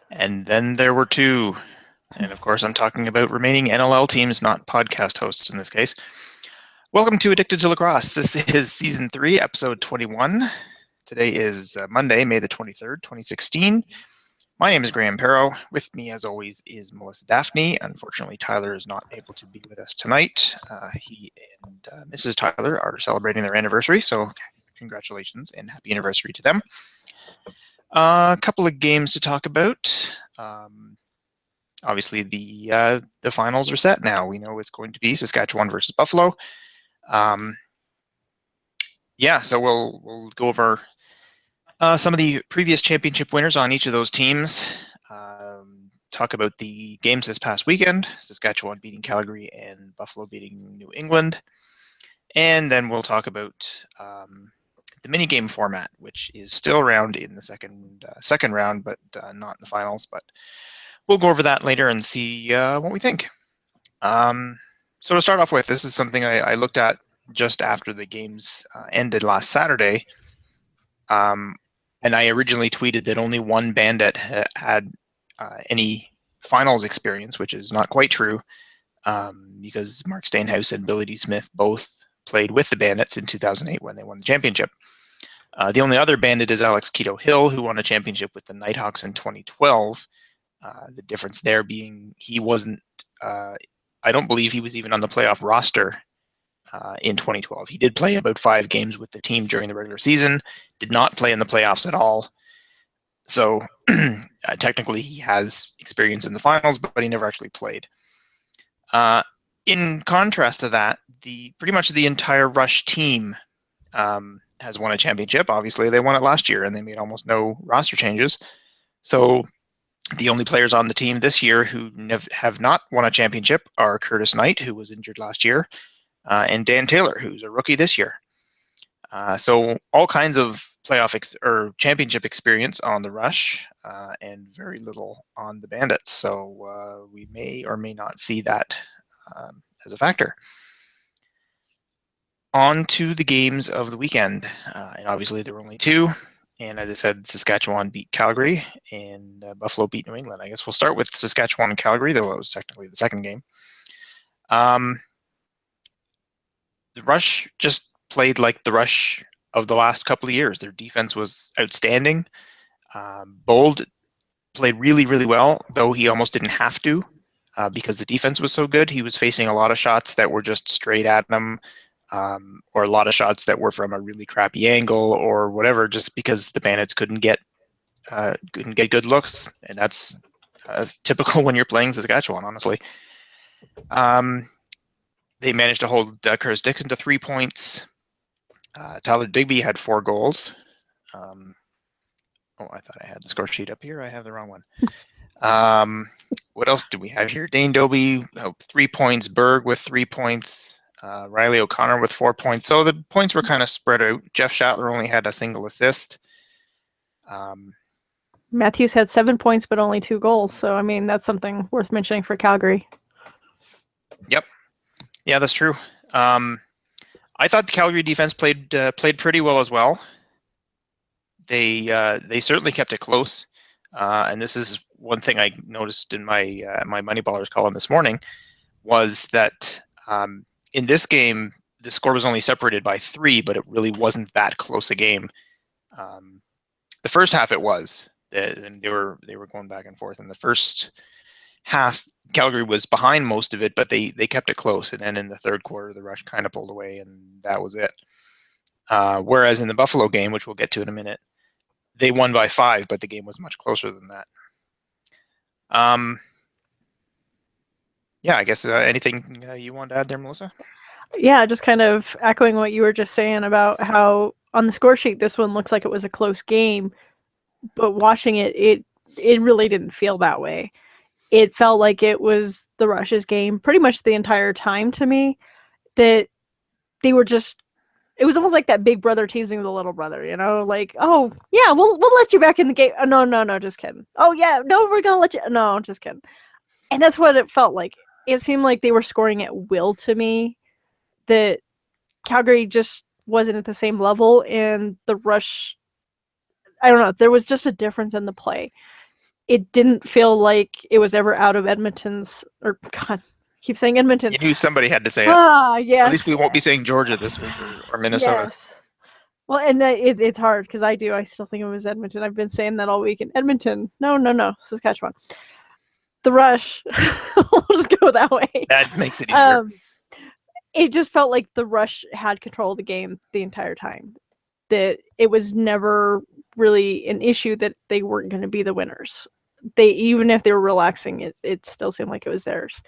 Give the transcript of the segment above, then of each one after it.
And then there were two. And of course, I'm talking about remaining NLL teams, not podcast hosts in this case. Welcome to Addicted to Lacrosse. This is Season 3, Episode 21. Today is Monday, May the 23rd, 2016. My name is Graham Perro. With me, as always, is Melissa Daphne. Unfortunately, Tyler is not able to be with us tonight. He and Mrs. Tyler are celebrating their anniversary, so congratulations and happy anniversary to them. A couple of games to talk about. Obviously, the finals are set now. We know it's going to be Saskatchewan versus Buffalo. So we'll go over some of the previous championship winners on each of those teams. Talk about the games this past weekend, Saskatchewan beating Calgary and Buffalo beating New England. And then we'll talk about the mini game format, which is still around in the second round, but not in the finals. But we'll go over that later and see what we think. So to start off with, this is something I looked at just after the games ended last Saturday. And I originally tweeted that only one Bandit had any finals experience, which is not quite true, because Mark Stainhouse and Billy D. Smith both played with the Bandits in 2008 when they won the championship. The only other Bandit is Alex Keto Hill, who won a championship with the Nighthawks in 2012. The difference there being he wasn't, I don't believe he was even on the playoff roster in 2012. He did play about 5 games with the team during the regular season, did not play in the playoffs at all. So technically he has experience in the finals, but he never actually played. In contrast to that, pretty much the entire Rush team has won a championship. Obviously, they won it last year, and they made almost no roster changes. So the only players on the team this year who have not won a championship are Curtis Knight, who was injured last year, and Dan Taylor, who's a rookie this year. So all kinds of playoff or championship experience on the Rush, and very little on the Bandits. So we may or may not see that as a factor. On to the games of the weekend, and obviously there were only 2. And as I said, Saskatchewan beat Calgary, and Buffalo beat New England. I guess we'll start with Saskatchewan and Calgary, though it was technically the second game. The Rush just played like the Rush of the last couple of years. Their defense was outstanding. Bold played really, really well, though he almost didn't have to because the defense was so good. He was facing a lot of shots that were just straight at him, or a lot of shots that were from a really crappy angle or whatever, just because the Bandits couldn't get good looks, and that's typical when you're playing Saskatchewan, honestly. They managed to hold Curtis Dixon to 3 points. Tyler Digby had 4 goals. I thought I had the score sheet up here. I have the wrong one. What else do we have here? Dane Doby, 3 points. Berg with 3 points. Riley O'Connor with 4 points. So the points were kind of spread out. Jeff Shatler only had a single assist. Matthews had 7 points, but only 2 goals. So, I mean, that's something worth mentioning for Calgary. Yep. Yeah, that's true. I thought the Calgary defense played pretty well as well. They certainly kept it close. And this is one thing I noticed in my Moneyballers column this morning, was that in this game, the score was only separated by 3, but it really wasn't that close a game. The first half it was, and they were going back and forth. In the first half, Calgary was behind most of it, but they kept it close. And then in the third quarter, the Rush kind of pulled away, and that was it. Whereas in the Buffalo game, which we'll get to in a minute, they won by 5, but the game was much closer than that. I guess anything you want to add there, Melissa? Yeah, just kind of echoing what you were just saying about how on the score sheet, this one looks like it was a close game, but watching it really didn't feel that way. It felt like it was the Rush's game pretty much the entire time to me, that they were just, it was almost like that big brother teasing the little brother, you know, like, oh yeah, we'll let you back in the game. Oh, no, just kidding. Oh yeah, no, we're going to let you. No, just kidding. And that's what it felt like. It seemed like they were scoring at will to me, that Calgary just wasn't at the same level, and the Rush, I don't know, there was just a difference in the play. it didn't feel like it was ever out of Edmonton's, or God, I keep saying Edmonton. You knew somebody had to say it. At least Yes. we won't be saying Georgia this week or Minnesota. Yes. Well, and it's hard because I still think it was Edmonton. I've been saying that all week. In Edmonton, no, Saskatchewan. The Rush. We'll just go that way. That makes it easier. It just felt like the Rush had control of the game the entire time. That it was never really an issue that they weren't going to be the winners. Even if they were relaxing, it still seemed like it was theirs.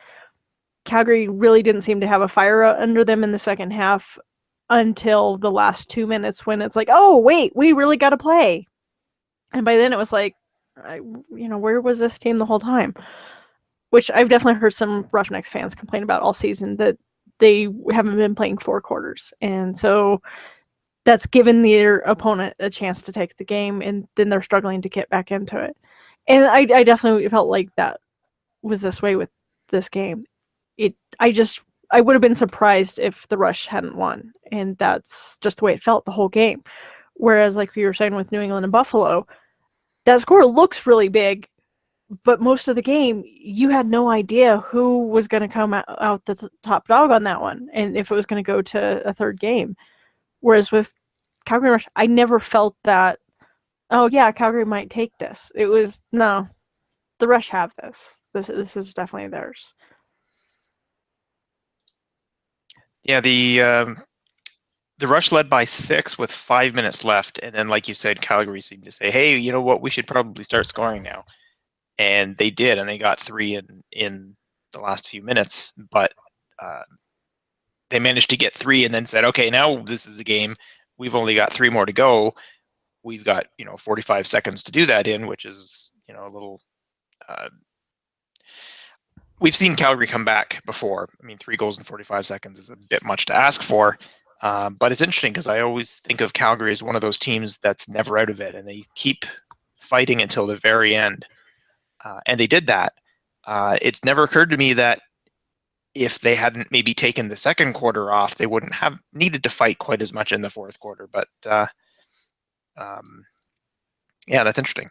Calgary really didn't seem to have a fire under them in the second half until the last 2 minutes, when it's like, oh wait, we really got to play. And by then it was like, where was this team the whole time? Which I've definitely heard some Roughnecks fans complain about all season, that they haven't been playing 4 quarters. And so that's given their opponent a chance to take the game, and then they're struggling to get back into it. And I definitely felt like that was this way with this game. I would have been surprised if the Rush hadn't won, and that's just the way it felt the whole game. Whereas, like we were saying with New England and Buffalo, that score looks really big, but most of the game, you had no idea who was going to come out the top dog on that one, and if it was going to go to a third game. Whereas with Calgary Rush, I never felt that, oh yeah, Calgary might take this. It was, no, the Rush have this. This is definitely theirs. Yeah, the Rush led by 6 with 5 minutes left, and then, like you said, Calgary seemed to say, "Hey, you know what? We should probably start scoring now." And they did, and they got 3 in the last few minutes. But they managed to get 3, and then said, "Okay, now this is the game. We've only got 3 more to go. We've got 45 seconds to do that in, which is a little." We've seen Calgary come back before. I mean, 3 goals in 45 seconds is a bit much to ask for. But it's interesting because I always think of Calgary as one of those teams that's never out of it, and they keep fighting until the very end. And they did that. It's never occurred to me that if they hadn't maybe taken the second quarter off, they wouldn't have needed to fight quite as much in the fourth quarter. But yeah, that's interesting.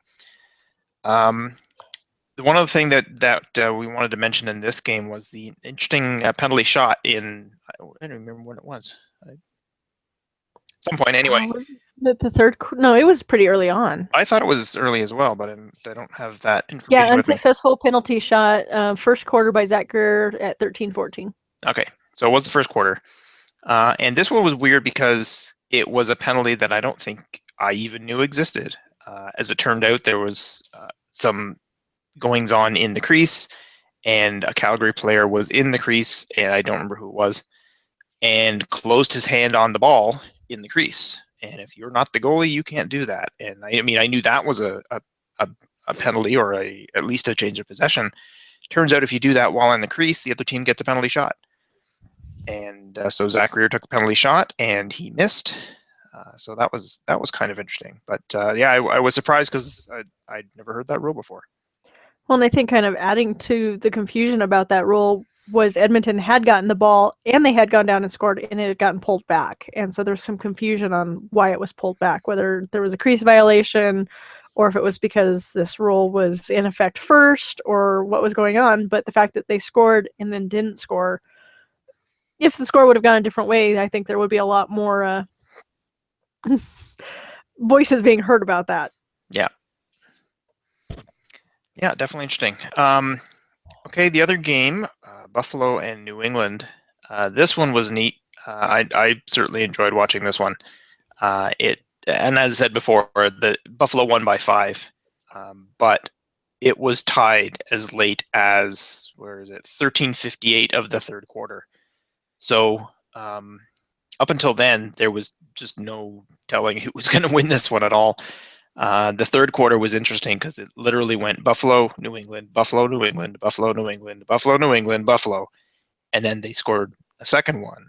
One other thing that we wanted to mention in this game was the interesting penalty shot in, I don't remember what it was. At some point, anyway. The third? No, it was pretty early on. I thought it was early as well, but I don't have that information. Yeah, unsuccessful penalty shot, first quarter by Zach Greer at 13-14. Okay, so it was the first quarter. And this one was weird because it was a penalty that I don't think I even knew existed. As it turned out, there was some goings on in the crease, and a Calgary player was in the crease, and I don't remember who it was, and closed his hand on the ball in the crease. And if you're not the goalie, you can't do that. And I mean, I knew that was a penalty, or at least a change of possession. Turns out if you do that while in the crease, the other team gets a penalty shot. And so Zach Greer took the penalty shot, and he missed. So that was kind of interesting. But yeah, I was surprised because I'd never heard that rule before. Well, and I think kind of adding to the confusion about that rule was Edmonton had gotten the ball, and they had gone down and scored, and it had gotten pulled back. And so there's some confusion on why it was pulled back, whether there was a crease violation, or if it was because this rule was in effect first, or what was going on. But the fact that they scored and then didn't score, if the score would have gone a different way, I think there would be a lot more voices being heard about that. Yeah. Yeah, definitely interesting. Okay, the other game, Buffalo and New England. This one was neat. I certainly enjoyed watching this one. And as I said before, the Buffalo won by 5, but it was tied as late as 13:58 of the third quarter. So up until then, there was just no telling who was going to win this one at all. The third quarter was interesting because it literally went Buffalo, New England, Buffalo, New England, Buffalo, New England, Buffalo, New England, Buffalo, and then they scored a second one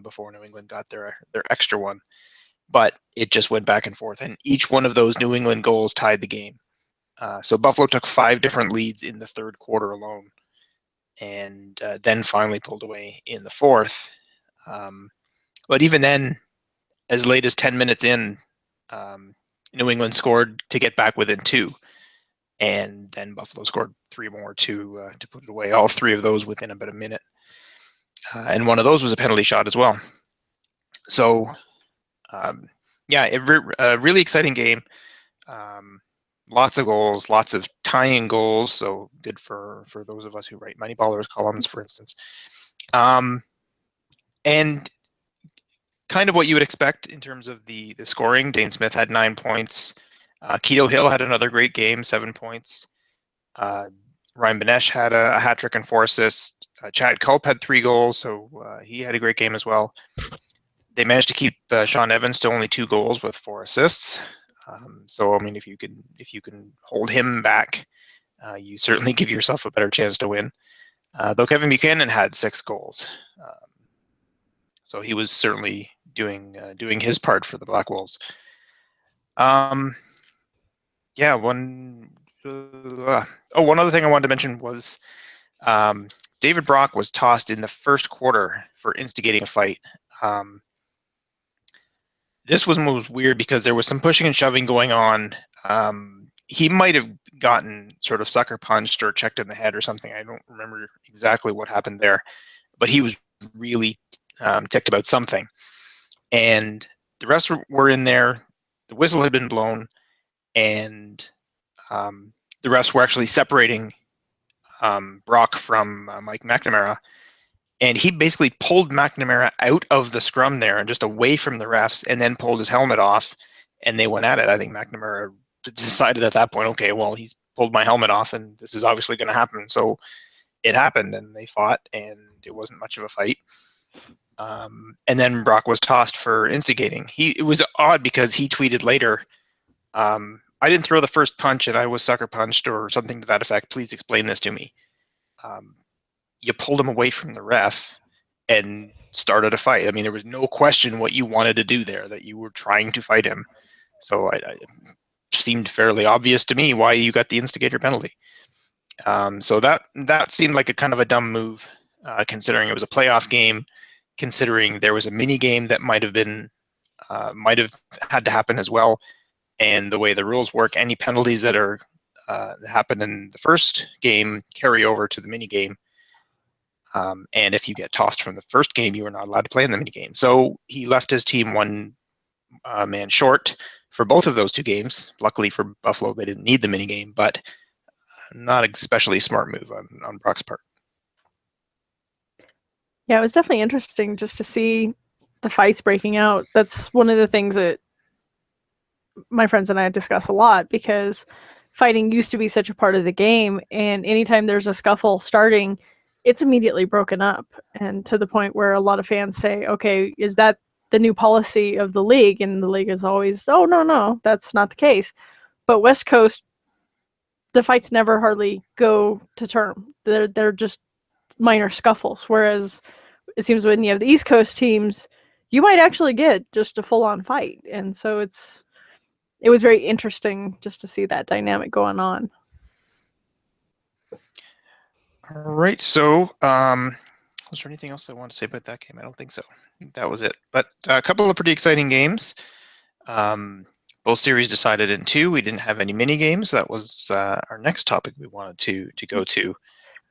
before New England got their extra one. But it just went back and forth, and each one of those New England goals tied the game. So Buffalo took 5 different leads in the third quarter alone, and then finally pulled away in the fourth. But even then, as late as 10 minutes in, New England scored to get back within 2. and then Buffalo scored 3 more to put it away. All 3 of those within about a minute, and one of those was a penalty shot as well. So, yeah, a really exciting game. Lots of goals, lots of tying goals. So good for those of us who write Moneyballers columns, for instance. And kind of what you would expect in terms of the scoring. Dane Smith had 9 points. Keto Hill had another great game, 7 points. Ryan Benesh had a hat trick and 4 assists. Chad Culp had 3 goals, so he had a great game as well. They managed to keep Sean Evans to only 2 goals with 4 assists. So I mean, if you can hold him back, you certainly give yourself a better chance to win. Though Kevin Buchanan had 6 goals, so he was certainly doing his part for the Black Wolves. Yeah, one other thing I wanted to mention was David Brock was tossed in the first quarter for instigating a fight. This was weird because there was some pushing and shoving going on. He might have gotten sort of sucker punched or checked in the head or something. I don't remember exactly what happened there, but he was really ticked about something. And the rest were in there. The whistle had been blown, and the refs were actually separating Brock from Mike McNamara. And he basically pulled McNamara out of the scrum there and just away from the refs, and then pulled his helmet off, and they went at it. I think McNamara decided at that point, okay, well, he's pulled my helmet off, and this is obviously going to happen. So it happened, and they fought, and it wasn't much of a fight. And then Brock was tossed for instigating. It was odd because he tweeted later, I didn't throw the first punch and I was sucker punched or something to that effect. Please explain this to me. You pulled him away from the ref and started a fight. I mean, there was no question what you wanted to do there, that you were trying to fight him. So it seemed fairly obvious to me why you got the instigator penalty. So that seemed like a kind of a dumb move, considering it was a playoff game, considering there was a mini game that might have had to happen as well. And the way the rules work, any penalties that are happen in the first game carry over to the mini game. And if you get tossed from the first game, you are not allowed to play in the mini game. So he left his team one man short for both of those 2 games. Luckily for Buffalo, they didn't need the mini game, but not an especially smart move on Brock's part. Yeah, it was definitely interesting just to see the fights breaking out. That's one of the things that my friends and I discuss a lot, because fighting used to be such a part of the game, and anytime there's a scuffle starting, it's immediately broken up, and to the point where a lot of fans say, okay, is that the new policy of the league? And the league is always, oh, no, that's not the case. But West Coast, the fights never hardly go to term. They're just minor scuffles, whereas it seems when you have the East Coast teams, you might actually get just a full-on fight. And so it was very interesting just to see that dynamic going on. All right, so was there anything else I want to say about that game? I don't think so. That was it. But a couple of pretty exciting games. Both series decided in 2. We didn't have any mini games. That was our next topic we wanted to go to.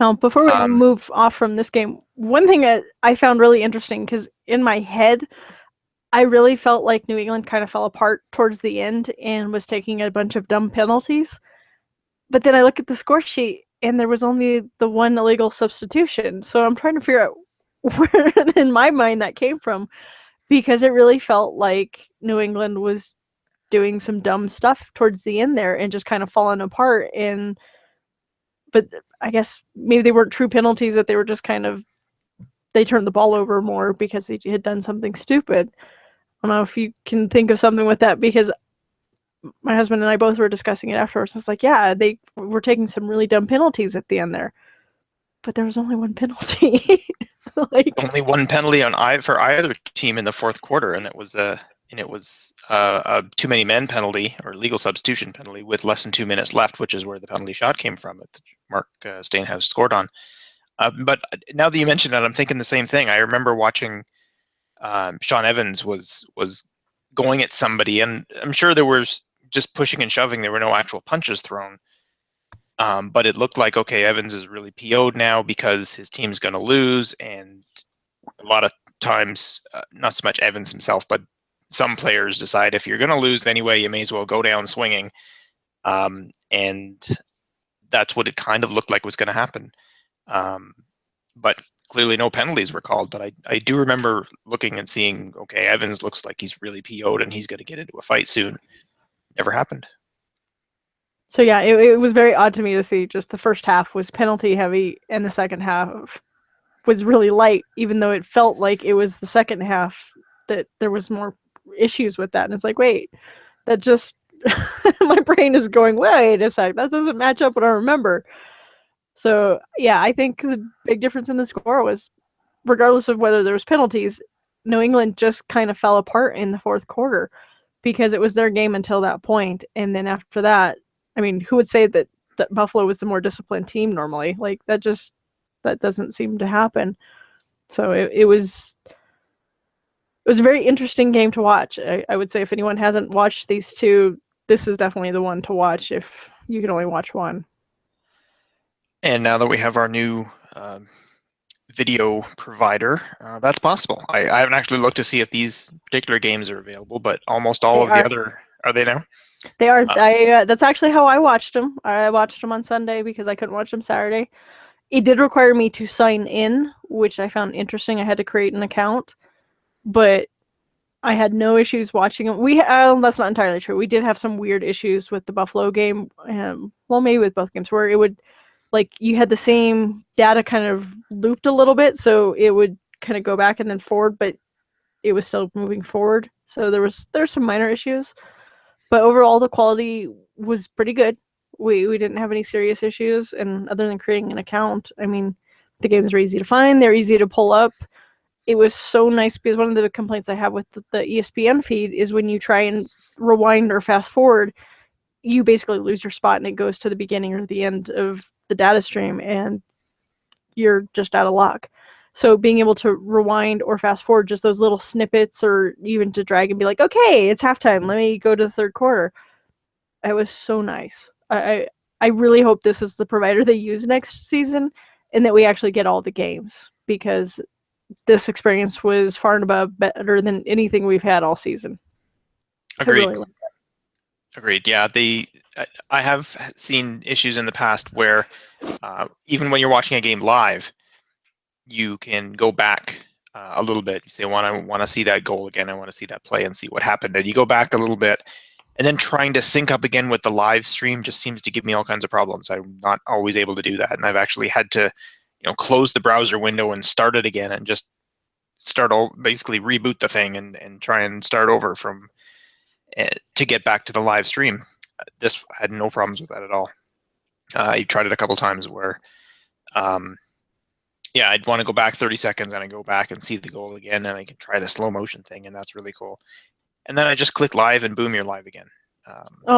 Now, before we move off from this game, one thing that I found really interesting, because in my head, I really felt like New England kind of fell apart towards the end and was taking a bunch of dumb penalties. But then I look at the score sheet, and there was only the 1 illegal substitution. So I'm trying to figure out where in my mind that came from, because it really felt like New England was doing some dumb stuff towards the end there and just kind of falling apart. But I guess maybe they weren't true penalties, that they were just kind of, they turned the ball over more because they had done something stupid. I don't know if you can think of something with that, because my husband and I both were discussing it afterwards. It's like, yeah, they were taking some really dumb penalties at the end there, but there was only 1 penalty. Like, only 1 penalty for either team in the fourth quarter, and it was a too many men penalty, or legal substitution penalty, with less than 2 minutes left, which is where the penalty shot came from that Mark Stainhouse scored on. But now that you mentioned that, I'm thinking the same thing. I remember watching Sean Evans was going at somebody, and I'm sure there was just pushing and shoving. There were no actual punches thrown, But it looked like, okay, Evans is really PO'd now because his team's going to lose. And a lot of times, not so much Evans himself, but some players decide if you're going to lose anyway, you may as well go down swinging. And that's what it kind of looked like was going to happen. But clearly no penalties were called. But I do remember looking and seeing, okay, Evans looks like he's really PO'd and he's going to get into a fight soon. Never happened. So yeah, it was very odd to me to see just the first half was penalty heavy and the second half was really light, even though it felt like it was the second half that there was more issues with that. And it's like, wait, that just my brain is going, wait a sec, that doesn't match up what I remember. So yeah, I think the big difference in the score was, regardless of whether there was penalties, New England just kind of fell apart in the fourth quarter because it was their game until that point. And then after that, I mean, who would say that Buffalo was the more disciplined team normally? Like that doesn't seem to happen. So it was a very interesting game to watch. I would say if anyone hasn't watched these two, this is definitely the one to watch if you can only watch one. And now that we have our new video provider, that's possible. I haven't actually looked to see if these particular games are available, but almost all of the other, are they now? They are. That's actually how I watched them. I watched them on Sunday because I couldn't watch them Saturday. It did require me to sign in, which I found interesting. I had to create an account, but I had no issues watching them. That's not entirely true. We did have some weird issues with the Buffalo game. Well, maybe with both games, where it would, like, you had the same data kind of looped a little bit, so it would kind of go back and then forward, but it was still moving forward. So there's some minor issues, but overall the quality was pretty good. We didn't have any serious issues, and other than creating an account, I mean, the games are easy to find. They're easy to pull up. It was so nice because one of the complaints I have with the ESPN feed is when you try and rewind or fast forward, you basically lose your spot and it goes to the beginning or the end of the data stream and you're just out of luck. So being able to rewind or fast forward just those little snippets, or even to drag and be like, okay, it's halftime, let me go to the third quarter. It was so nice. I really hope this is the provider they use next season and that we actually get all the games, because this experience was far and above better than anything we've had all season. Agreed. Really Agreed. Yeah, I have seen issues in the past where even when you're watching a game live, you can go back a little bit. You say, I want to see that goal again. I want to see that play and see what happened. And you go back a little bit, and then trying to sync up again with the live stream just seems to give me all kinds of problems. I'm not always able to do that, and I've actually had to, close the browser window and start it again, and just basically reboot the thing and try and start over from to get back to the live stream. This had no problems with that at all. I tried it a couple times where, I'd want to go back 30 seconds and I go back and see the goal again, and I can try the slow motion thing, and that's really cool. And then I just click live and boom, you're live again.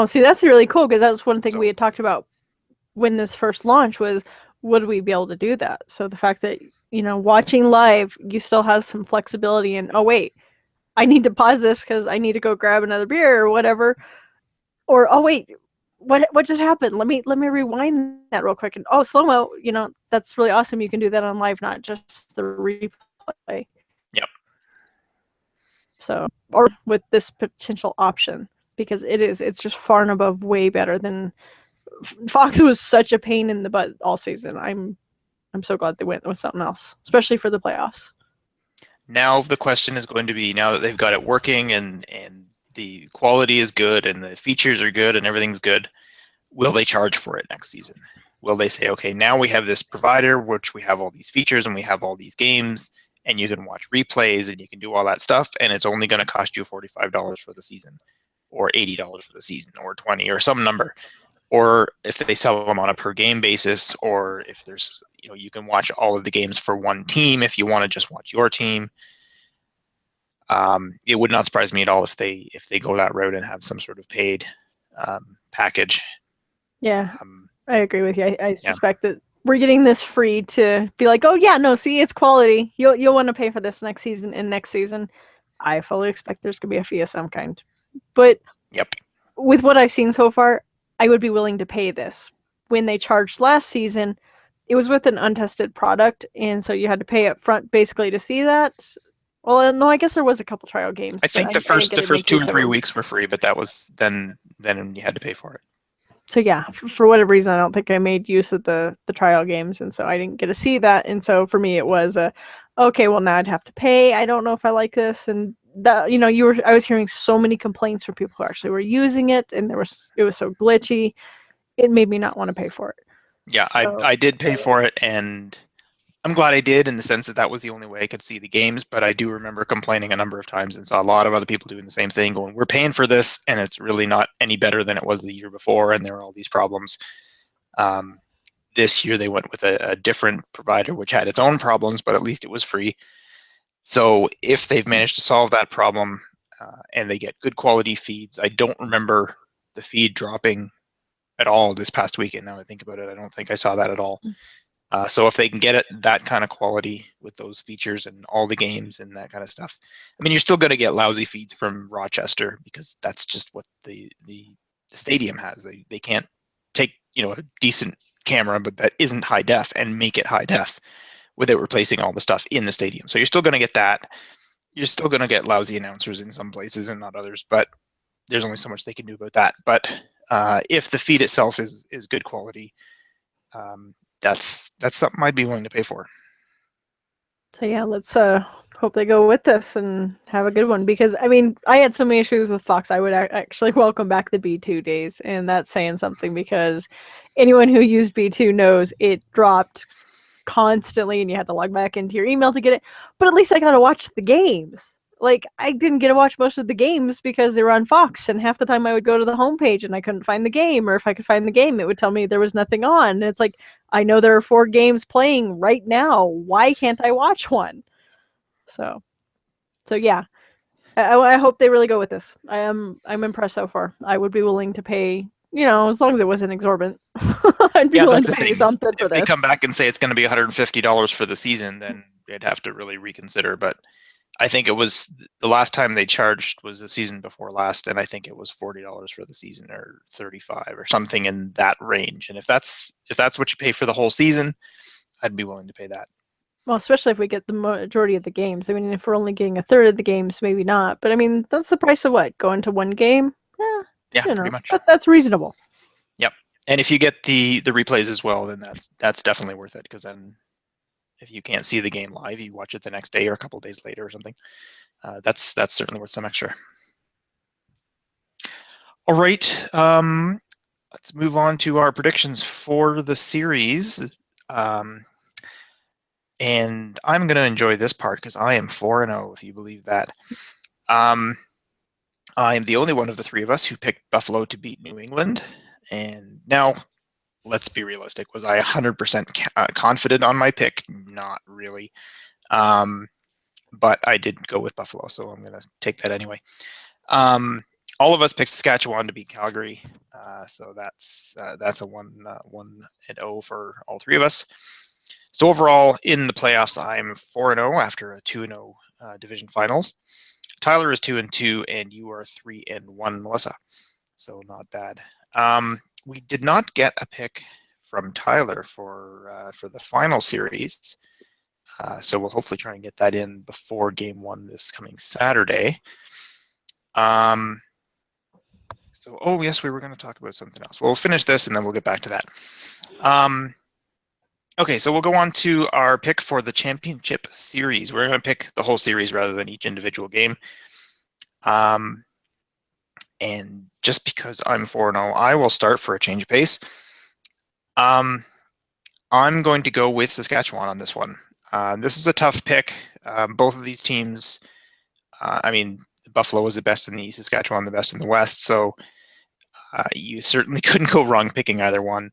See, that's really cool, because that's one thing we had talked about when this first launched was, would we be able to do that? So the fact that, watching live, you still have some flexibility in, oh, wait, I need to pause this because I need to go grab another beer or whatever. Or, oh, wait, what just happened? Let me rewind that real quick. And, oh, slow-mo, that's really awesome. You can do that on live, not just the replay. Yep. So, or with this potential option, because it's just far and above way better than Fox. Was such a pain in the butt all season. I'm so glad they went with something else, especially for the playoffs. Now the question is going to be, now that they've got it working and the quality is good and the features are good and everything's good, will they charge for it next season? Will they say, okay, now we have this provider, which we have all these features and we have all these games, and you can watch replays and you can do all that stuff, and it's only going to cost you $45 for the season, or $80 for the season, or $20, or some number? Or if they sell them on a per game basis, or if there's, you can watch all of the games for one team if you want to just watch your team. It would not surprise me at all if they go that route and have some sort of paid package. Yeah, I agree with you. I suspect that we're getting this free to be like, oh yeah, no, see, it's quality. You'll want to pay for this next season and next season. I fully expect there's gonna be a fee of some kind. But yep, with what I've seen so far, I would be willing to pay this when they charged last season, it was with an untested product, and so you had to pay up front basically to see that. Well, no, I guess there was a couple trial games, I but think I didn't get the to first make 2 or use of 3 them. weeks were free, but that was then you had to pay for it. So yeah, for whatever reason, I don't think I made use of the trial games, and so I didn't get to see that. And so for me, it was okay. Well, now I'd have to pay. I don't know if I like this, and that I was hearing so many complaints from people who actually were using it, and it was so glitchy. It made me not want to pay for it. Yeah, So, I did pay for it, and I'm glad I did in the sense that that was the only way I could see the games. But I do remember complaining a number of times and saw a lot of other people doing the same thing, going, "We're paying for this, and it's really not any better than it was the year before," and there were all these problems. This year they went with a different provider, which had its own problems, but at least it was free. So if they've managed to solve that problem and they get good quality feeds, I don't remember the feed dropping at all this past weekend. Now I think about it, I don't think I saw that at all. So if they can get it that kind of quality with those features and all the games and that kind of stuff, I mean, you're still going to get lousy feeds from Rochester because that's just what the stadium has. They can't take a decent camera, but that isn't high def, and make it high def without replacing all the stuff in the stadium. So you're still going to get that. You're still going to get lousy announcers in some places and not others, but there's only so much they can do about that. But if the feed itself is good quality, that's something I'd be willing to pay for. So yeah, let's hope they go with this and have a good one, because I mean, I had so many issues with Fox. I would actually welcome back the B2 days, and that's saying something, because anyone who used B2 knows it dropped constantly and you had to log back into your email to get it. But at least I got to watch the games. Like, I didn't get to watch most of the games because they were on Fox, and half the time I would go to the homepage and I couldn't find the game, or if I could find the game, it would tell me there was nothing on. And it's like, I know there are 4 games playing right now. Why can't I watch one? So yeah, I hope they really go with this. I'm impressed so far. I would be willing to pay, as long as it wasn't exorbitant. I'd be willing That's to the pay thing. something for If they this. come back and say it's going to be $150 for the season, then they'd have to really reconsider. But I think it was the last time they charged was the season before last, and I think it was $40 for the season, or 35 or something in that range. And if that's what you pay for the whole season, I'd be willing to pay that. Well, especially if we get the majority of the games. I mean, if we're only getting a third of the games, maybe not. But I mean, that's the price of what? Going to one game? Yeah, pretty much. That's reasonable. Yep. And if you get the replays as well, then that's definitely worth it, because then if you can't see the game live, you watch it the next day or a couple of days later or something. That's certainly worth some extra. All right, let's move on to our predictions for the series. And I'm going to enjoy this part because I am 4-0, if you believe that. I'm the only one of the 3 of us who picked Buffalo to beat New England. And now, let's be realistic. Was I 100% confident on my pick? Not really. But I did go with Buffalo, so I'm going to take that anyway. All of us picked Saskatchewan to beat Calgary, so that's a 1-0 for all 3 of us. So overall, in the playoffs, I'm 4-0 after a 2-0 division finals. Tyler is 2-2, and you are 3-1, Melissa. So not bad. We did not get a pick from Tyler for the final series. So we'll hopefully try and get that in before Game 1 this coming Saturday. So, oh yes, we were going to talk about something else. We'll finish this and then we'll get back to that. Okay, so we'll go on to our pick for the championship series. We're going to pick the whole series rather than each individual game. And just because I'm 4-0, I will start for a change of pace. I'm going to go with Saskatchewan on this one. This is a tough pick. Both of these teams, I mean, Buffalo was the best in the East, Saskatchewan the best in the West, so you certainly couldn't go wrong picking either one.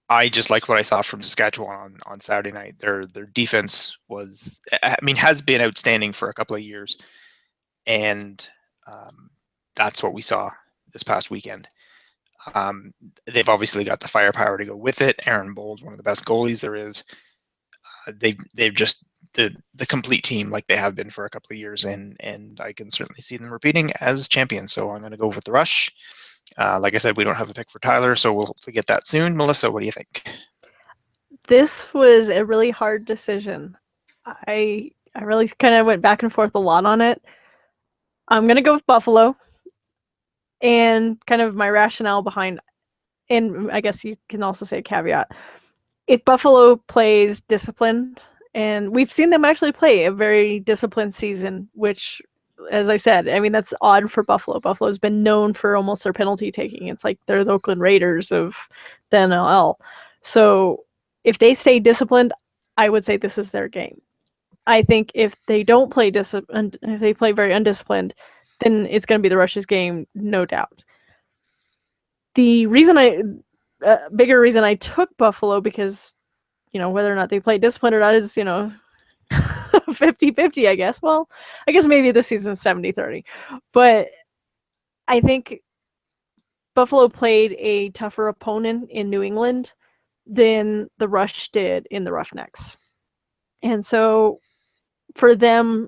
I just like what I saw from Saskatchewan on Saturday night. Their defense has been outstanding for a couple of years, and that's what we saw this past weekend. They've obviously got the firepower to go with it. Aaron Bold's one of the best goalies there is. They've just the complete team like they have been for a couple of years, and I can certainly see them repeating as champions. So I'm going to go with the Rush. Like I said, we don't have a pick for Tyler, so we'll hopefully get that soon. Melissa, what do you think? This was a really hard decision. I really kind of went back and forth a lot on it. I'm gonna go with Buffalo, and kind of my rationale behind, and I guess you can also say a caveat. If Buffalo plays disciplined, and we've seen them actually play a very disciplined season, which, as I said, I mean, that's odd for Buffalo. Buffalo's been known for almost their penalty taking. It's like they're the Oakland Raiders of the NLL. So if they stay disciplined, I would say this is their game. I think if they don't play disciplined, if they play very undisciplined, then it's going to be the Rush's game, no doubt. The reason bigger reason I took Buffalo, because, whether or not they play disciplined or not is, 50-50, I guess. Well, I guess maybe this season's 70-30. But I think Buffalo played a tougher opponent in New England than the Rush did in the Roughnecks. And so for them,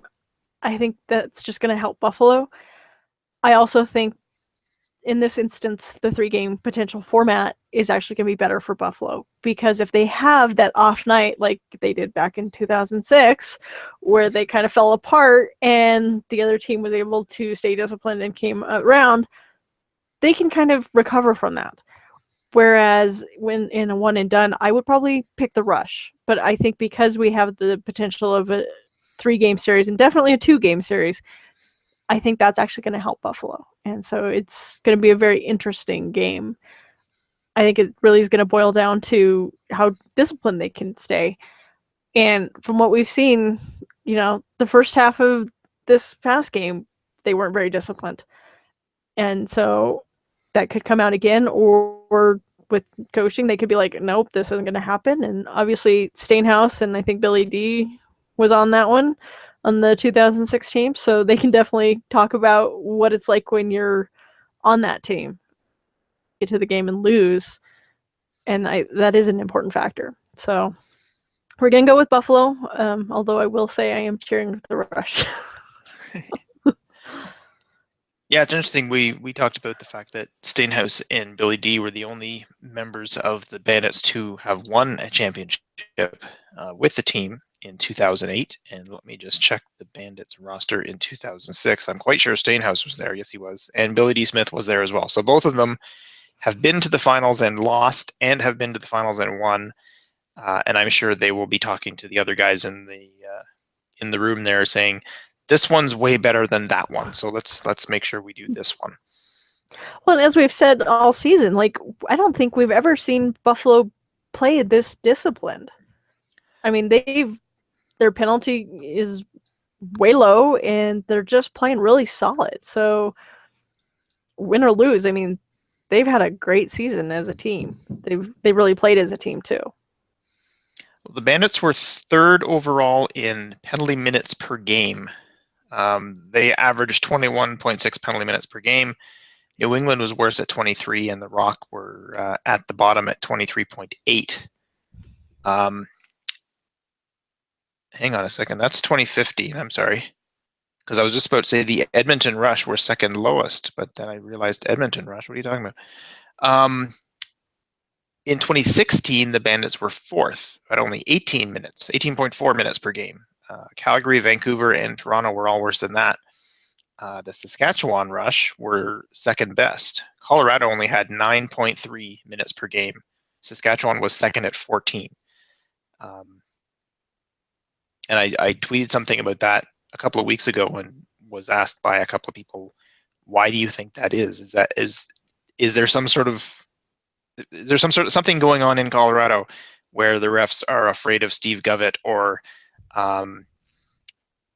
I think that's just going to help Buffalo. I also think in this instance, the 3-game potential format is actually going to be better for Buffalo, because if they have that off night like they did back in 2006, where they kind of fell apart and the other team was able to stay disciplined and came around, they can kind of recover from that. Whereas when in a one and done, I would probably pick the Rush. But I think because we have the potential of a 3-game series and definitely a 2-game series, I think that's actually going to help Buffalo. And so it's going to be a very interesting game. I think it really is going to boil down to how disciplined they can stay. And from what we've seen, the first half of this past game, they weren't very disciplined. And so that could come out again, or with coaching, they could be like, nope, this isn't going to happen. And obviously Stainhouse and I think Billy D was on that one, on the 2006 team. So they can definitely talk about what it's like when you're on that team, get to the game and lose. And that is an important factor. So we're going to go with Buffalo, although I will say I am cheering for the Rush. Yeah, it's interesting. We talked about the fact that Stainhouse and Billy D were the only members of the Bandits to have won a championship with the team in 2008. And let me just check the Bandits roster in 2006. I'm quite sure Stainhouse was there. Yes, he was. And Billy D. Smith was there as well. So both of them have been to the finals and lost, and have been to the finals and won. And I'm sure they will be talking to the other guys in the room there, saying, this one's way better than that one, so let's make sure we do this one. Well, as we've said all season, like, I don't think we've ever seen Buffalo play this disciplined. I mean, their penalty is way low, and they're just playing really solid. So win or lose, I mean, they've had a great season as a team. They really played as a team too. Well, the Bandits were 3rd overall in penalty minutes per game. They averaged 21.6 penalty minutes per game. New England was worse at 23, and the Rock were at the bottom at 23.8. Hang on a second. That's 2015. I'm sorry. Because I was just about to say the Edmonton Rush were 2nd lowest, but then I realized Edmonton Rush. What are you talking about? In 2016, the Bandits were 4th at only 18.4 minutes per game. Calgary, Vancouver, and Toronto were all worse than that. The Saskatchewan Rush were 2nd best. Colorado only had 9.3 minutes per game. Saskatchewan was 2nd at 14. And I tweeted something about that a couple of weeks ago and was asked by a couple of people, why do you think that is? Is there some sort of something going on in Colorado where the refs are afraid of Steve Govett, or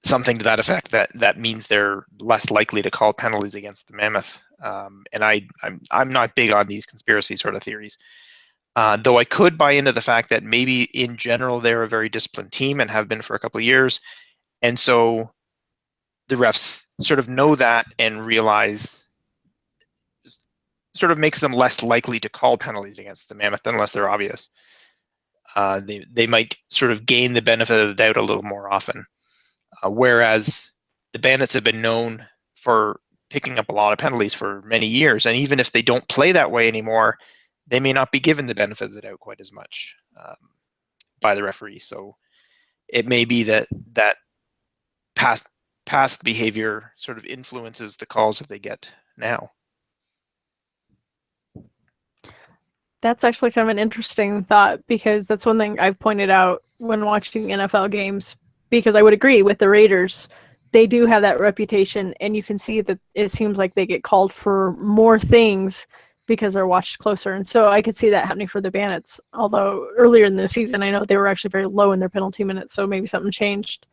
something to that effect, that means they're less likely to call penalties against the Mammoth? And I'm not big on these conspiracy sort of theories, though I could buy into the fact that maybe in general they're a very disciplined team and have been for a couple of years, and so the refs sort of know that and realize, sort of makes them less likely to call penalties against the Mammoth unless they're obvious. They might sort of gain the benefit of the doubt a little more often. Whereas the Bandits have been known for picking up a lot of penalties for many years. And even if they don't play that way anymore, they may not be given the benefit of the doubt quite as much by the referee. So it may be that past behavior sort of influences the calls that they get now. That's actually kind of an interesting thought, because that's one thing I've pointed out when watching NFL games, because I would agree with the Raiders. They do have that reputation, and you can see that it seems like they get called for more things because they're watched closer. And so I could see that happening for the Bandits, although earlier in the season I know they were actually very low in their penalty minutes, so maybe something changed.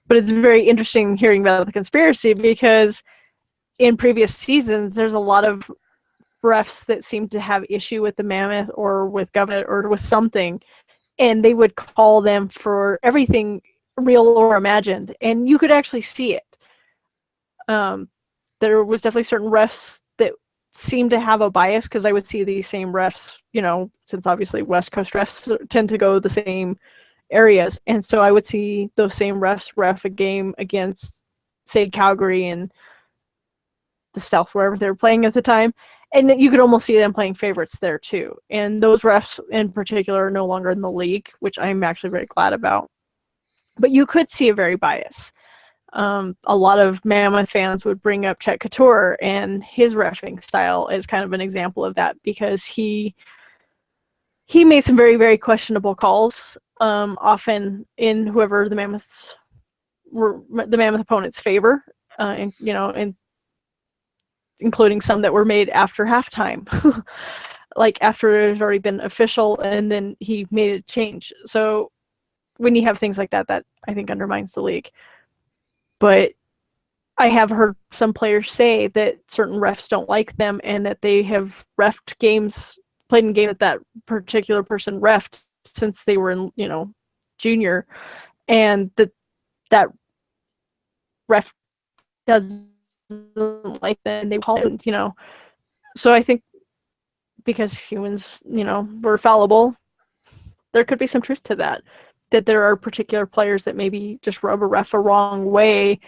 But it's very interesting hearing about the conspiracy, because in previous seasons there's a lot of refs that seem to have issue with the Mammoth or with Government or with something, and they would call them for everything real or imagined, and you could actually see it. There was definitely certain refs that seemed to have a bias, because I would see these same refs, since obviously West Coast refs tend to go the same areas, and so I would see those same refs ref a game against, say, Calgary and the Stealth, wherever they were playing at the time, and you could almost see them playing favorites there too. And those refs in particular are no longer in the league, which I'm actually very glad about. But you could see a very bias. A lot of Mammoth fans would bring up Chet Couture and his reffing style as kind of an example of that, because he made some very, very questionable calls, often in whoever the Mammoth opponent's favor, and including some that were made after halftime, like after it had already been official, and then he made a change. So when you have things like that, that I think undermines the league. But I have heard some players say that certain refs don't like them, and that they have reffed games, played in games that that particular person reffed since they were in, junior, and that ref doesn't like them, and they call it, So I think because humans, we're fallible, there could be some truth to that there are particular players that maybe just rub a ref a wrong way,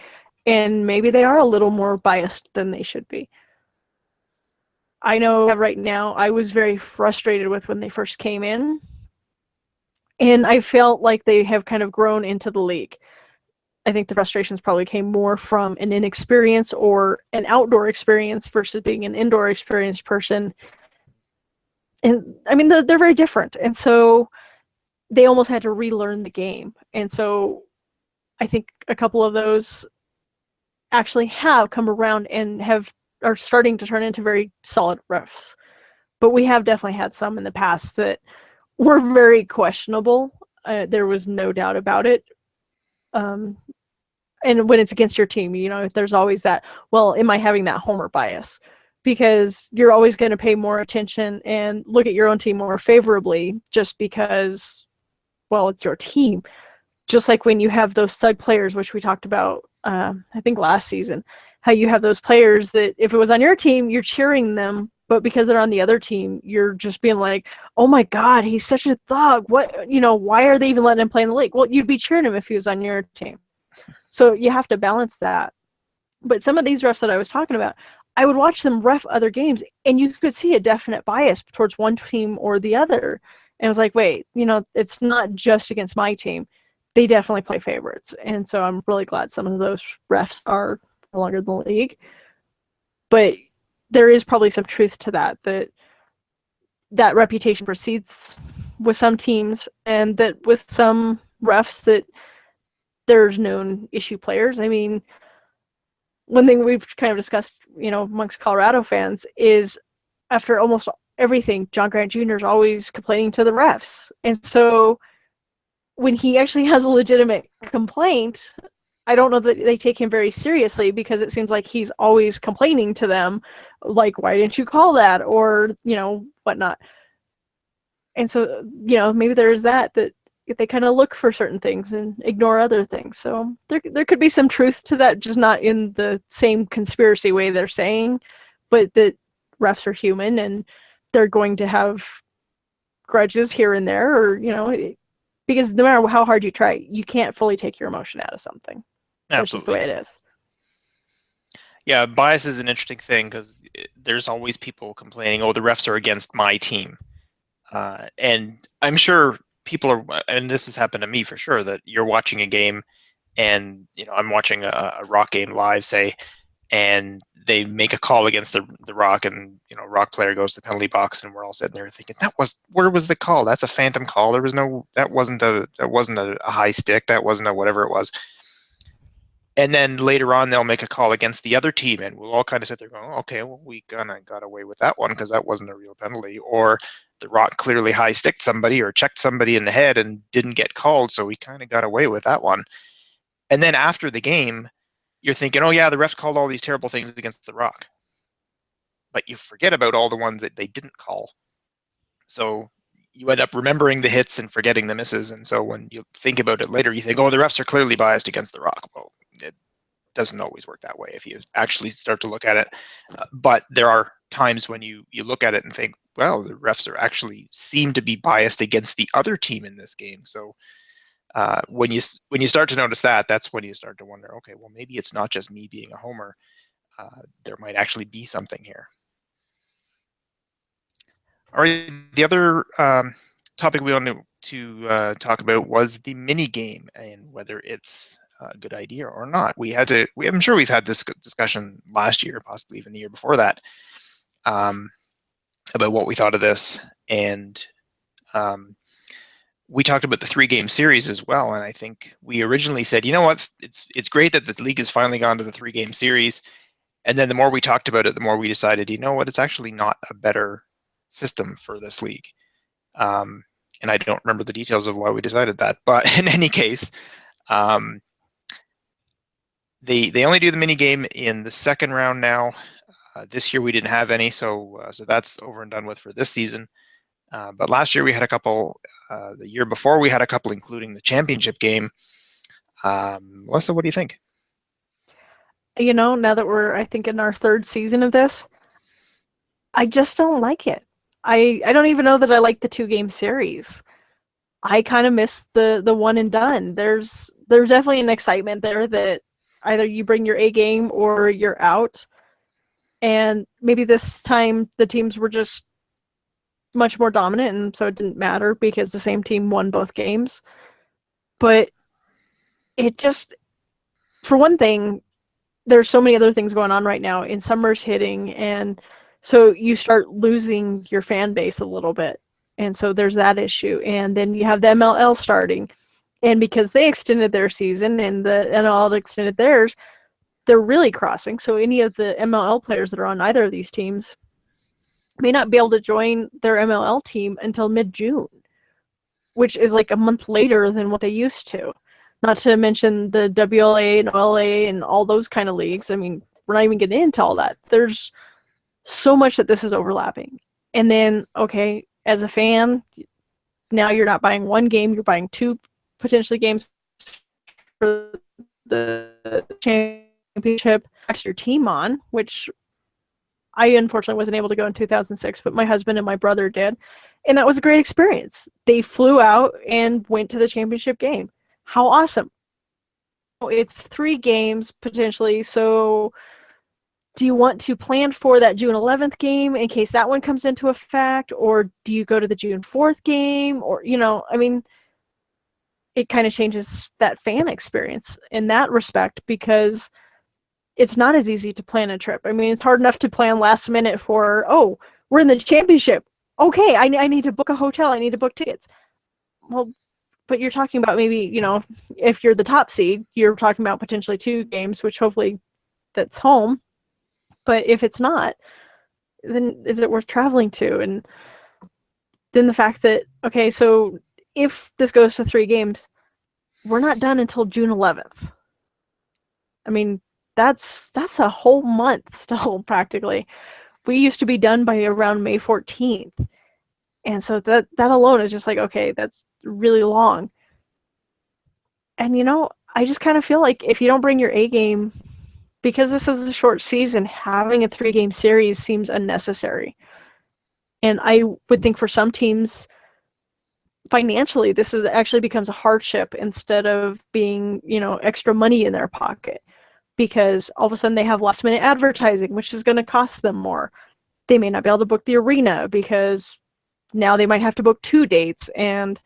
and maybe they are a little more biased than they should be. I know right now I was very frustrated with when they first came in, and I felt like they have kind of grown into the league. I think the frustrations probably came more from an inexperience or an outdoor experience versus being an indoor experienced person. And I mean, they're very different. And so they almost had to relearn the game. And so I think a couple of those actually have come around and are starting to turn into very solid refs. But we have definitely had some in the past that were very questionable. There was no doubt about it. And when it's against your team, there's always that, well, am I having that homer bias? Because you're always going to pay more attention and look at your own team more favorably just because, well, it's your team. Just like when you have those thug players, which we talked about, I think last season, how you have those players that if it was on your team, you're cheering them, but because they're on the other team, you're just being like, oh my God, he's such a thug. What, why are they even letting him play in the league? Well, you'd be cheering him if he was on your team. So you have to balance that. But some of these refs that I was talking about, I would watch them ref other games, and you could see a definite bias towards one team or the other. And I was like, wait, it's not just against my team. They definitely play favorites. And so I'm really glad some of those refs are no longer in the league. But there is probably some truth to that reputation precedes with some teams, and that with some refs that there's known issue players. I mean, one thing we've kind of discussed, amongst Colorado fans is after almost everything, John Grant Jr. is always complaining to the refs. And so when he actually has a legitimate complaint, I don't know that they take him very seriously, because it seems like he's always complaining to them, like, why didn't you call that? Or, whatnot. And so, maybe there's that they kind of look for certain things and ignore other things. So there could be some truth to that, just not in the same conspiracy way they're saying, but that refs are human and they're going to have grudges here and there, or, because no matter how hard you try, you can't fully take your emotion out of something. Absolutely. That's just the way it is. Yeah, bias is an interesting thing because there's always people complaining, oh, the refs are against my team. And I'm sure people are, and this has happened to me for sure, that you're watching a game and, I'm watching a Rock game live, say, and they make a call against the Rock, and, Rock player goes to the penalty box, and we're all sitting there thinking, where was the call? That's a phantom call. That wasn't a high stick. That wasn't a whatever it was. And then later on, they'll make a call against the other team, and we'll all kind of sit there going, okay, well, we kind of got away with that one because that wasn't a real penalty. Or the Rock clearly high sticked somebody or checked somebody in the head and didn't get called, so we kind of got away with that one. And then after the game, you're thinking, oh, yeah, the refs called all these terrible things against the Rock. But you forget about all the ones that they didn't call. So you end up remembering the hits and forgetting the misses. And so when you think about it later, you think, oh, the refs are clearly biased against the Rock. Well, it doesn't always work that way if you actually start to look at it. But there are times when you look at it and think, well, the refs are actually seem to be biased against the other team in this game. So when you start to notice that, that's when you start to wonder, okay, well, maybe it's not just me being a homer. There might actually be something here. All right, the other topic we wanted to talk about was the mini game and whether it's a good idea or not. I'm sure we've had this discussion last year, possibly even the year before that, about what we thought of this. And we talked about the 3-game series as well. And I think we originally said, you know what, it's great that the league has finally gone to the 3-game series. And then the more we talked about it, the more we decided, you know what, it's actually not a better system for this league. And I don't remember the details of why we decided that. But in any case, they only do the mini game in the second round now. This year we didn't have any, so that's over and done with for this season. But last year we had a couple. The year before we had a couple, including the championship game. Melissa, what do you think? Now that we're, I think, in our 3rd season of this, I just don't like it. I don't even know that I like the 2-game series. I kind of miss the one and done. There's definitely an excitement there that either you bring your A game or you're out. And maybe this time the teams were just much more dominant, and so it didn't matter because the same team won both games. But it just, for one thing, there's so many other things going on right now, in summer's hitting, and so you start losing your fan base a little bit. And so there's that issue. And then you have the MLL starting. And because they extended their season and the NL extended theirs, they're really crossing. So any of the MLL players that are on either of these teams may not be able to join their MLL team until mid-June, which is like a month later than what they used to. Not to mention the WLA and OLA and all those kind of leagues. I mean, we're not even getting into all that. There's so much that this is overlapping. And then, okay, as a fan, now you're not buying one game, you're buying 2 potentially games for the championship. That's your team on, which I unfortunately wasn't able to go in 2006, but my husband and my brother did. And that was a great experience. They flew out and went to the championship game. How awesome. It's 3 games potentially, so do you want to plan for that June 11th game in case that one comes into effect, or do you go to the June 4th game? Or, I mean, it kind of changes that fan experience in that respect, because it's not as easy to plan a trip. I mean, it's hard enough to plan last minute for, oh, we're in the championship. Okay, I need to book a hotel. I need to book tickets. Well, but you're talking about maybe, if you're the top seed, you're talking about potentially 2 games, which hopefully that's home. But if it's not, then is it worth traveling to? And then the fact that, okay, so if this goes to 3 games, we're not done until June 11th. I mean, that's a whole month still, practically. We used to be done by around May 14th. And so that alone is just like, okay, that's really long. And, I just kind of feel like if you don't bring your A game, because this is a short season, having a 3-game series seems unnecessary. And I would think for some teams, financially, this actually becomes a hardship instead of being, extra money in their pocket. because all of a sudden they have last minute advertising, which is going to cost them more. They may not be able to book the arena because now they might have to book 2 dates, and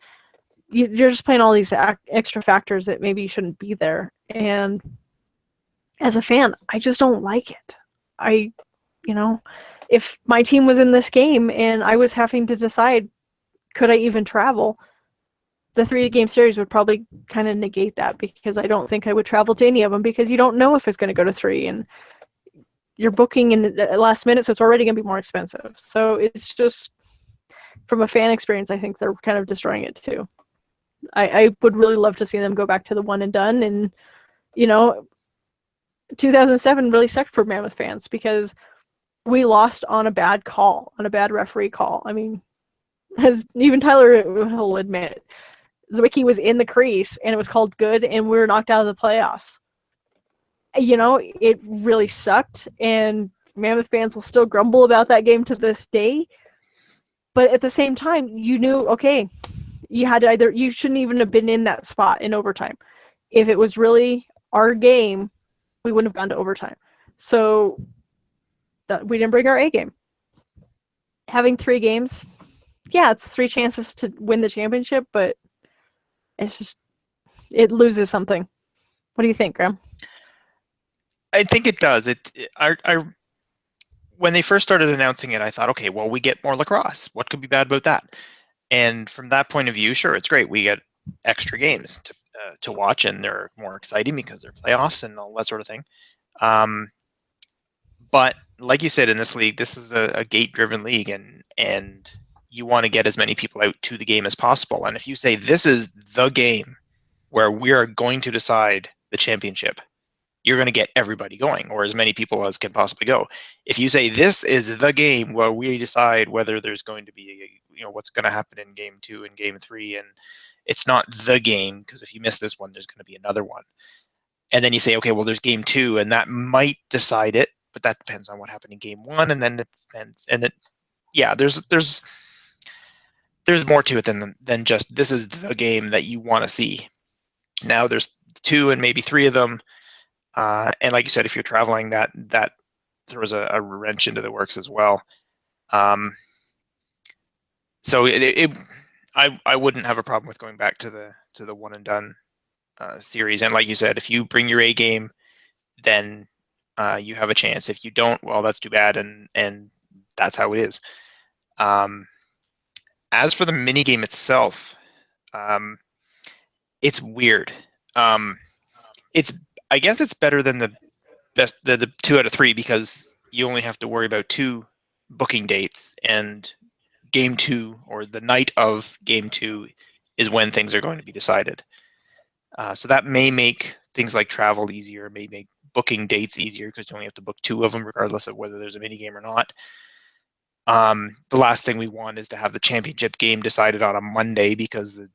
you're just playing all these extra factors that maybe shouldn't be there. And as a fan, I just don't like it. If my team was in this game and I was having to decide, could I even travel? The 3-game series would probably kind of negate that, because I don't think I would travel to any of them, because you don't know if it's going to go to 3, and you're booking in the last minute, so it's already going to be more expensive. So it's just, from a fan experience, I think they're kind of destroying it too. I would really love to see them go back to the one and done, and 2007 really sucked for Mammoth fans because we lost on a bad call, on a bad referee call. I mean, as even Tyler will admit, Zwicky was in the crease and it was called good, and we were knocked out of the playoffs. It really sucked, and Mammoth fans will still grumble about that game to this day. But at the same time, you knew, okay, you shouldn't even have been in that spot in overtime. If it was really our game, we wouldn't have gone to overtime. So we didn't bring our A game. Having 3 games, yeah, it's 3 chances to win the championship, but it loses something. What do you think, Graham? I think it does. When they first started announcing it, I thought, okay, well, we get more lacrosse. What could be bad about that? And from that point of view, sure, it's great. We get extra games to watch, and they're more exciting because they're playoffs and all that sort of thing. But like you said, in this league, this is a gate-driven league, and you want to get as many people out to the game as possible. And if you say this is the game where we are going to decide the championship, you're going to get everybody going, or as many people as can possibly go. If you say this is the game where we decide whether there's going to be, what's going to happen in game 2 and game 3, and it's not the game, because if you miss this one, there's going to be another one. And then you say, okay, well, there's game 2, and that might decide it, but that depends on what happened in game 1, and then it depends. And there's more to it than just this is the game that you want to see. Now there's 2 and maybe 3 of them. And like you said, if you're traveling, that throws a wrench into the works as well. So I wouldn't have a problem with going back to the one and done series. And like you said, if you bring your A game, then you have a chance. If you don't, well, that's too bad, and that's how it is. As for the mini game itself, it's weird. I guess it's better than the 2 out of 3, because you only have to worry about 2 booking dates, and game 2 or the night of game 2 is when things are going to be decided. So that may make things like travel easier, may make booking dates easier, because you only have to book 2 of them regardless of whether there's a mini game or not. The last thing we want is to have the championship game decided on a Monday because the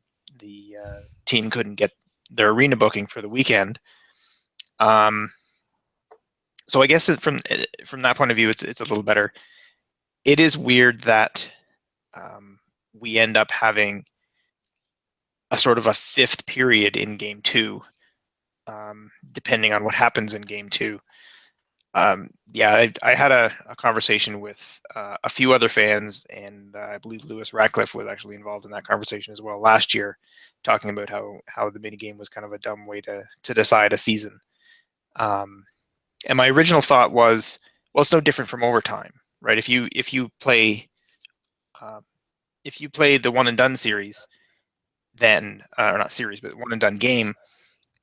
team couldn't get their arena booking for the weekend. So I guess from that point of view, it's a little better. It is weird that we end up having a sort of a 5th period in game 2, depending on what happens in game 2. I had a conversation with a few other fans, and I believe Lewis Radcliffe was actually involved in that conversation as well last year, talking about how the minigame was kind of a dumb way to decide a season. And my original thought was, well, it's no different from overtime, right? If you play the one and done series, then or not series, but one and done game,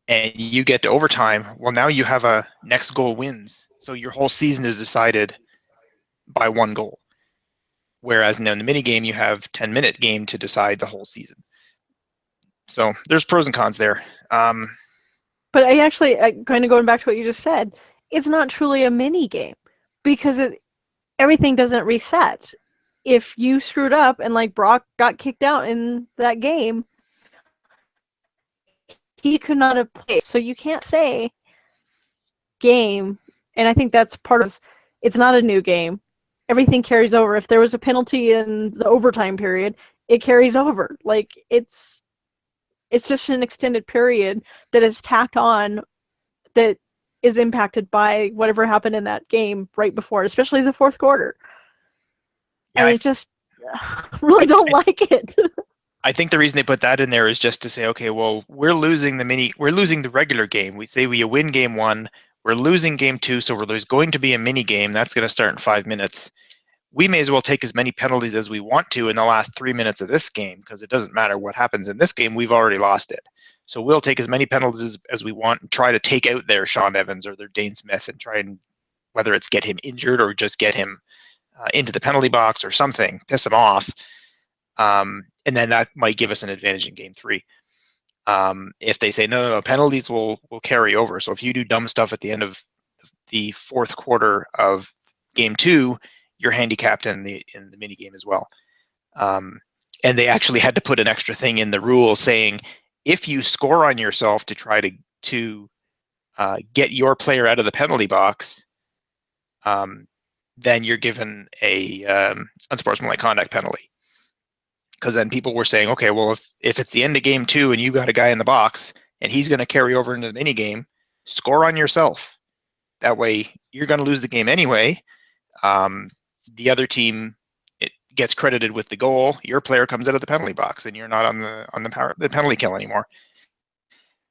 and you get to overtime, well, now you have a next goal wins, so your whole season is decided by 1 goal. Whereas now in the mini game, you have 10-minute game to decide the whole season. So there's pros and cons there. But kind of going back to what you just said, it's not truly a mini game, because everything doesn't reset. If you screwed up and like Brock got kicked out in that game, he could not have played. So you can't say game, and I think that's part of it's not a new game. Everything carries over. If there was a penalty in the overtime period, it carries over. Like it's just an extended period that is tacked on that is impacted by whatever happened in that game right before, especially the fourth quarter. Yeah, I just really don't like it. I think the reason they put that in there is just to say, okay, well, we're losing the regular game. We say we win game 1, we're losing game 2, so there's going to be a mini game that's going to start in 5 minutes. We may as well take as many penalties as we want to in the last 3 minutes of this game, because it doesn't matter what happens in this game, we've already lost it. So we'll take as many penalties as we want and try to take out their Sean Evans or their Dane Smith and try and, whether it's get him injured or just get him into the penalty box or something, piss him off. And then that might give us an advantage in game 3. If they say, no, penalties will carry over. So if you do dumb stuff at the end of the fourth quarter of game 2, you're handicapped in the mini game as well. And they actually had to put an extra thing in the rule saying, if you score on yourself to try to get your player out of the penalty box, then you're given a unsportsmanlike conduct penalty. Because then people were saying, okay, well, if it's the end of game 2 and you got a guy in the box and he's going to carry over into the mini game, score on yourself. That way, you're going to lose the game anyway. The other team, it gets credited with the goal. Your player comes out of the penalty box, and you're not on the penalty kill anymore.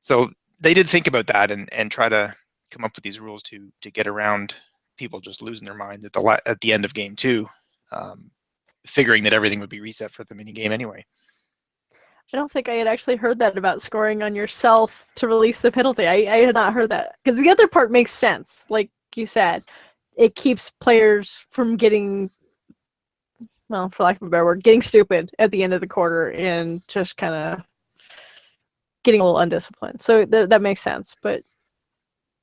So they did think about that and try to come up with these rules to get around people just losing their mind at the end of game 2. Figuring that everything would be reset for the mini game anyway. I don't think I had actually heard that about scoring on yourself to release the penalty. I had not heard that, because the other part makes sense. Like you said, it keeps players from getting, well, for lack of a better word, getting stupid at the end of the quarter and just kind of getting a little undisciplined. So that makes sense. But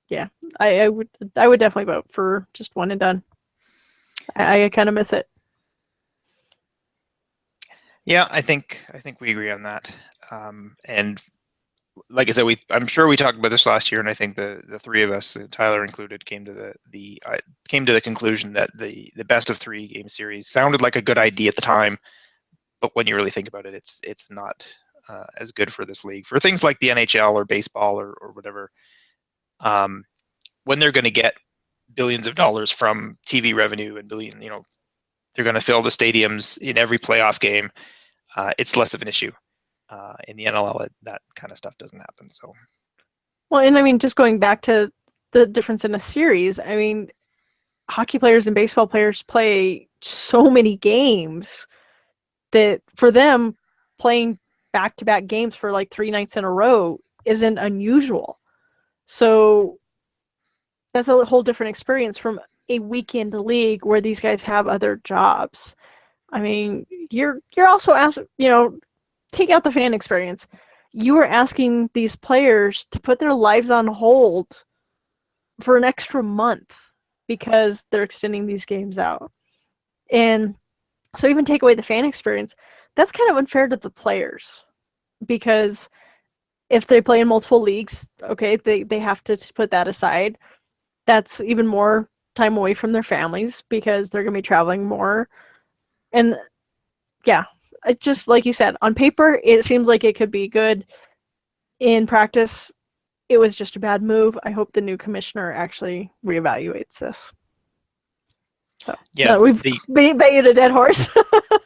yeah, I would definitely vote for just one and done. I kind of miss it. Yeah, I think we agree on that. And like I said, I'm sure we talked about this last year, and I think the three of us, Tyler included, came to the conclusion that the best of 3 game series sounded like a good idea at the time, but when you really think about it, it's not as good for this league. For things like the NHL or baseball or whatever, when they're going to get billions of dollars from TV revenue and they're going to fill the stadiums in every playoff game. It's less of an issue. In the NLL, that kind of stuff doesn't happen. So, well, and I mean, just going back to the difference in a series, I mean, hockey players and baseball players play so many games that for them, playing back-to-back games for like 3 nights in a row isn't unusual. So that's a whole different experience from a weekend league where these guys have other jobs. I mean, you're also asking, take out the fan experience. You are asking these players to put their lives on hold for an extra month because they're extending these games out. And so even take away the fan experience, that's kind of unfair to the players, because if they play in multiple leagues, okay, they have to put that aside. That's even more time away from their families because they're going to be traveling more. And yeah, it's just like you said, on paper, it seems like it could be good. In practice, it was just a bad move. I hope the new commissioner actually reevaluates this. So yeah, we've baited a dead horse.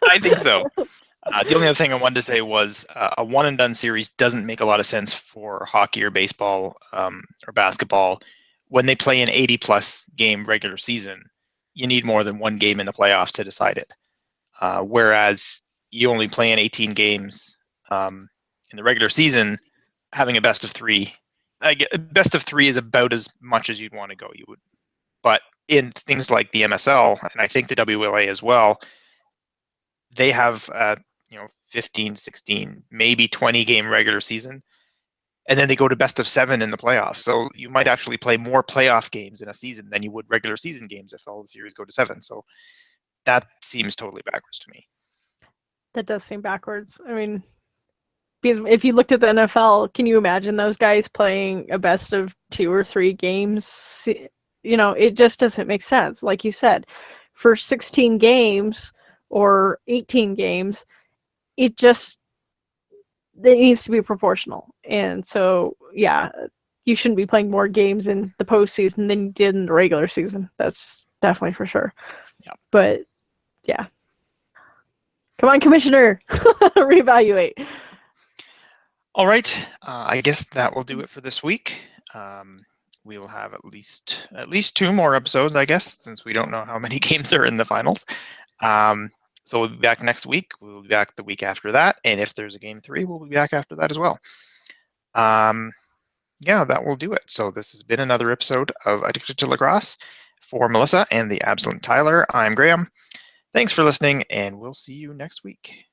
I think so. The only other thing I wanted to say was a one and done series doesn't make a lot of sense for hockey or baseball or basketball. When they play an 80-plus game regular season, you need more than one game in the playoffs to decide it. Whereas you only play in 18 games in the regular season, having a best of 3. Best of 3 is about as much as you'd want to go. But in things like the MSL, and I think the WLA as well, they have 15, 16, maybe 20 game regular season, and then they go to best of 7 in the playoffs. So you might actually play more playoff games in a season than you would regular season games if all the series go to 7. So that seems totally backwards to me. That does seem backwards. I mean, because if you looked at the NFL, can you imagine those guys playing a best of 2 or 3 games? It just doesn't make sense. Like you said, for 16 games or 18 games, it needs to be proportional. And so, yeah, you shouldn't be playing more games in the postseason than you did in the regular season. That's definitely for sure. Yeah. But yeah. Come on, Commissioner, reevaluate. All right. I guess that will do it for this week. We will have at least 2 more episodes, I guess, since we don't know how many games are in the finals. So we'll be back next week. We'll be back the week after that. And if there's a game 3, we'll be back after that as well. Yeah, that will do it. So this has been another episode of Addicted to Lacrosse. For Melissa and the absolute Tyler, I'm Graham. Thanks for listening, and we'll see you next week.